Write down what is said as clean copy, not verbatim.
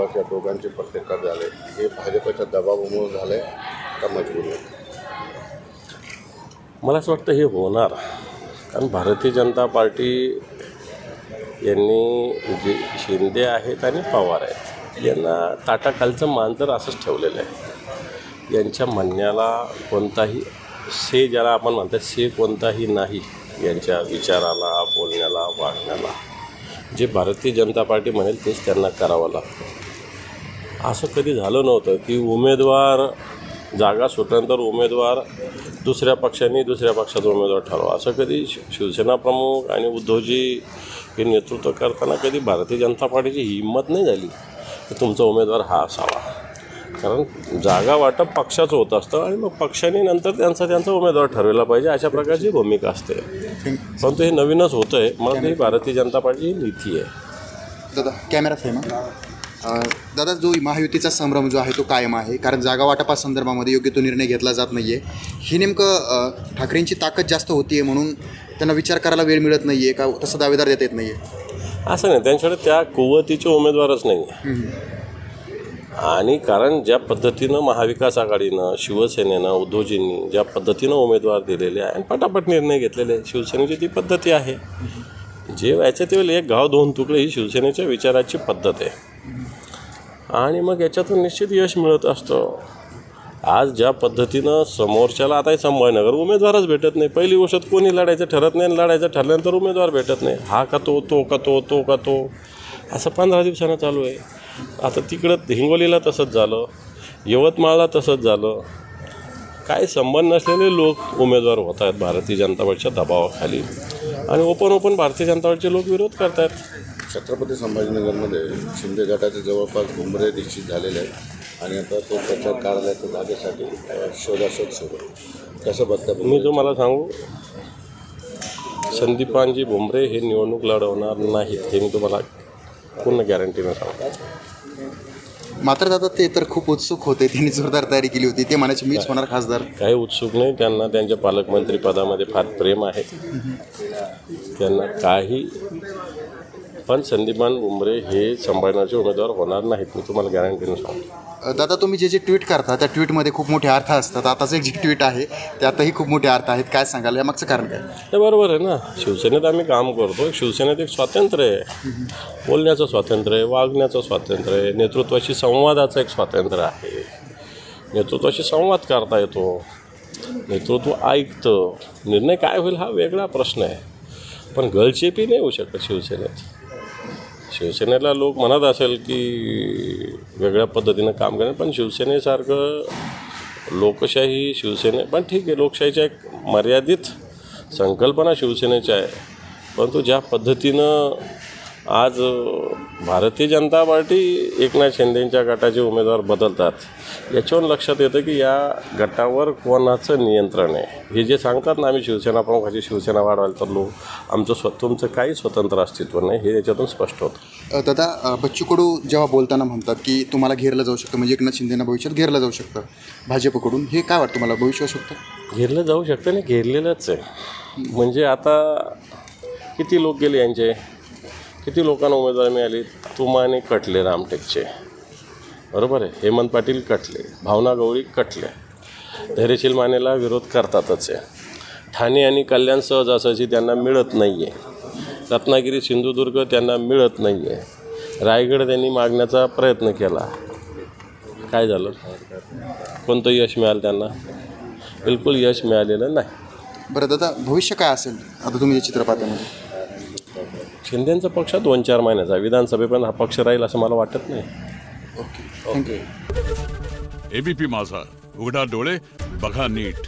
जवळपास या दोघांचे पत्ते कट झाले, हे भाजपच्या दबावामुळे झाले का मजबुरी? मला असं वाटतं हे होणार, कारण भारतीय जनता पार्टी यांनी जे शिंदे आहेत आणि पवार आहेत यांना ताटाखालचं मांजर असंच ठेवलेलं आहे. यांच्या म्हणण्याला कोणताही से, ज्याला आपण म्हणतो से, कोणताही नाही यांच्या विचाराला, बोलण्याला, वागण्याला. जे भारतीय जनता पार्टी म्हणेल तेच त्यांना करावं लागतं. असं कधी झालं नव्हतं की उमेदवार जागा सुटल्यानंतर उमेदवार दुसऱ्या पक्षाचा उमेदवार ठरवा. असं कधी शिवसेना प्रमुख आणि उद्धवजी हे नेतृत्व करताना कधी भारतीय जनता पार्टीची हिंमत नाही झाली की तुमचा उमेदवार हा असावा. कारण जागा वाटप पक्षाचं होत असतं आणि मग पक्षाने नंतर त्यांचा उमेदवार ठरवला पाहिजे, अशा प्रकारची भूमिका असते. परंतु हे नवीनच होतं आहे. मला ही भारतीय जनता पार्टीची नीती आहे. दादा कॅमेरा फ्रेम. दादा, जो महायुतीचा संभ्रम जो आहे तो कायम आहे, कारण जागा वाटपासंदर्भामध्ये योग्य तो निर्णय घेतला जात नाही आहे. ही नेमकं ठाकरेंची ताकद जास्त होती आहे म्हणून त्यांना विचार करायला वेळ मिळत नाही आहे का, तसं दावेदार देता येत नाही आहे? असं नाही, त्यांच्याकडे त्या कुवतीचे उमेदवारच नाही आहे. आणि कारण ज्या पद्धतीनं महाविकास आघाडीनं, शिवसेनेनं, उद्धवजींनी ज्या पद्धतीनं उमेदवार दिलेले आहे आणि पटापट निर्णय घेतलेले आहे, शिवसेनेची ती पद्धती आहे. जे व्हायचं ते एक गाव दोन तुकडे ही शिवसेनेच्या विचाराची पद्धत आहे. आणि मग याच्यातून निश्चित यश मिळत असतं. आज ज्या पद्धतीनं समोरच्याला, आता संभाजीनगर उमेदवारच भेटत नाही. पहिली गोष्ट कोणी लढायचं ठरत नाही, लढायचं ठरल्यानंतर उमेदवार भेटत नाही. हा का तो, तो का तो, तो का तो, असं 15 दिवसानं चालू आहे. आता तिकडं हिंगोलीला तसंच झालं, यवतमाळला तसंच झालं. काय संबंध नसलेले लोक उमेदवार होत आहेत भारतीय जनता पार्टीच्या दबावाखाली, आणि ओपन भारतीय जनता पार्टीचे लोक विरोध करत आहेत. छत्रपती संभाजीनगरमध्ये शिंदे गटाचे जवळपास भुमरे निश्चित झालेले आहेत आणि आता तो प्रचार कार्यालयाच्या जागेसाठी शोधाशोध सुरू. कसं बघता? मी तुम्हाला सांगू, संदीपानजी भुमरे हे निवडणूक लढवणार नाहीत, हे मी तुम्हाला पूर्ण गॅरंटीनं सांगतो. मात्र दादा ते तर खूप उत्सुक होते, त्यांनी जोरदार तयारी केली होती, ते म्हणायचे मीच होणार खासदार. काही उत्सुक नाही, त्यांना त्यांच्या पालकमंत्री पदामध्ये फार प्रेम आहे, त्यांना काही. पण संदीपान भुमरे हे संभाजीनगरचे उमेदवार होणार नाहीत, मी तुम्हाला गॅरंटीनं सांगतो. दादा, तुम्ही जे ट्विट करता त्या ट्विटमध्ये खूप मोठे अर्थ असतात. आताचं एक जे ट्विट आहे त्यातही खूप मोठे अर्थ आहेत, काय सांगाल या मागचं कारण काय? ते बरोबर आहे ना, शिवसेनेत आम्ही काम करतो. शिवसेनेत एक स्वातंत्र्य आहे, बोलण्याचं स्वातंत्र्य आहे, वागण्याचं स्वातंत्र्य आहे, नेतृत्वाशी संवादाचं एक स्वातंत्र्य आहे. नेतृत्वाशी संवाद करता येतो, नेतृत्व ऐकतं. निर्णय काय होईल हा वेगळा प्रश्न आहे, पण गळचेपी नाही होऊ शकत शिवसेनेत. शिवसेनेला लोक म्हणत असेल की वेगळ्या पद्धतीनं काम करेल, पण शिवसेनेसारखं लोकशाही शिवसेने, पण ठीक आहे, लोकशाहीच्या एक मर्यादित संकल्पना शिवसेनेच्या आहे. परंतु ज्या पद्धतीनं आज भारतीय जनता पार्टी एकनाथ शिंदेंच्या गटाचे उमेदवार बदलतात, याच्यावरून लक्षात येतं की या गटावर कोणाचं नियंत्रण आहे. हे जे सांगतात ना, आम्ही शिवसेना प्रमुखाची शिवसेना वाढवायला चाललो, आमचं तुमचं काही स्वतंत्र अस्तित्व नाही, हे याच्यातून स्पष्ट होतं. दादा, बच्चू कडू जेव्हा बोलताना म्हणतात की तुम्हाला घेरलं जाऊ शकतं, म्हणजे एकनाथ शिंदेंना भविष्यात घेरलं जाऊ शकतं भाजपकडून, हे काय वाटतं मला, भविष्य शकतं? घेरलं जाऊ शकतं नाही, घेरलेलंच आहे. म्हणजे आता किती लोक गेले यांचे, किती लोकांना उमेदवार मिळाली? तुमाने कटले रामटेकचे, बरोबर आहे, हेमंत पाटील कटले, भावना गवळी कटले, धैर्यशील मानेला विरोध करतातच आहे. ठाणे आणि कल्याण सहजासहजी त्यांना मिळत नाही आहे. रत्नागिरी, सिंधुदुर्ग त्यांना मिळत नाही आहे. रायगड त्यांनी मागण्याचा प्रयत्न केला, काय झालं? कोणतं यश मिळालं त्यांना? बिलकुल यश मिळालेलं नाही. बरं दादा, भविष्य काय असेल आता तुम्ही या चित्रपटामध्ये? शिंदेंचा पक्ष 2-4 महिन्याचा, विधानसभेपर्यंत हा पक्ष राहील असं मला वाटत नाही. Okay, thank you. एबीपी माझा, उघडा डोळे बघा नीट.